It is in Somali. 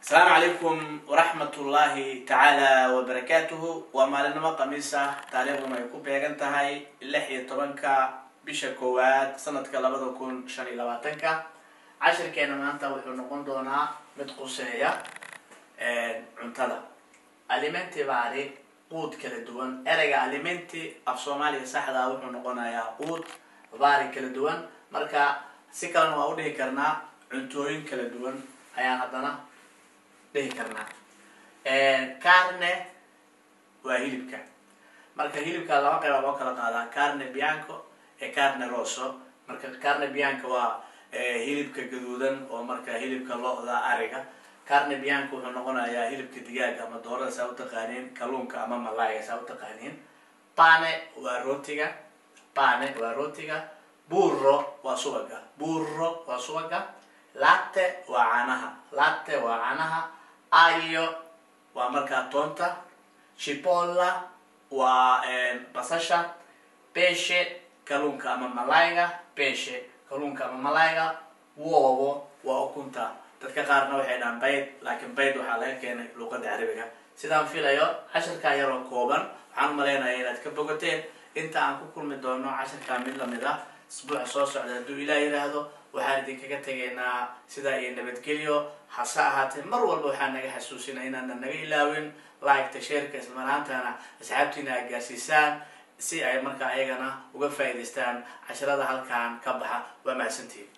السلام عليكم ورحمة الله تعالى وبركاته. ومالنا قميصة تاريخنا يكون بيجنتهاي اللحية طبنكا بشكوات سنة كلابد يكون شني لواتنكا عشر كنا ما أنت وحنقول دونا متقصية عنتلا أليمنتي بعري قود كل دوان أرجع أليمنتي أفصومالي سحدا وحنقولنا يا قود بعري كل دوان مركا سكان وأودي كرنا عنتوين كل دوان هيا هذانا ده كرنا كارنه وهيلبكا marka hilibka laba qayb oo kala qaada carne bianco e carne rosso marka carne bianco waa hilibka gaduudan oo marka hilibka lo'da ariga carne bianco wuxuu noqonayaa hilibka digaaga ama doorada saa u taqaaniin kalluunka ama malaayga saa u taqaaniin pane waa rootiga burro waa subaga latte waa caanaha aglio waa markaa toonta cipolla waa basasha pesce kalluunka ama malayga uovo waa ukunta dadka qaarna waxay dhahaan bayd laakiin bayd waxaa laga keenay luqada carabiga sidaan filayo casharka yar oo kooban waxaan u maleynayaa inaad ka bogateen inta aan ku kulmi doono casharka mid lamid ah isbuuca soo socda hadduu ilaah yiraahdo waxaan idinkaga tegaynaa sidaa iyo nabadgelyo hase ahaatee mar walba waxaan naga xasuusinaa inaanan naga ilaawin like-ta sheerka isla marhaantana asxaabtiina ay gaarsiisaan si ay markaa ayagana uga faa'iidaystaan casharada halkan ka baxa waa mahadsantihiin.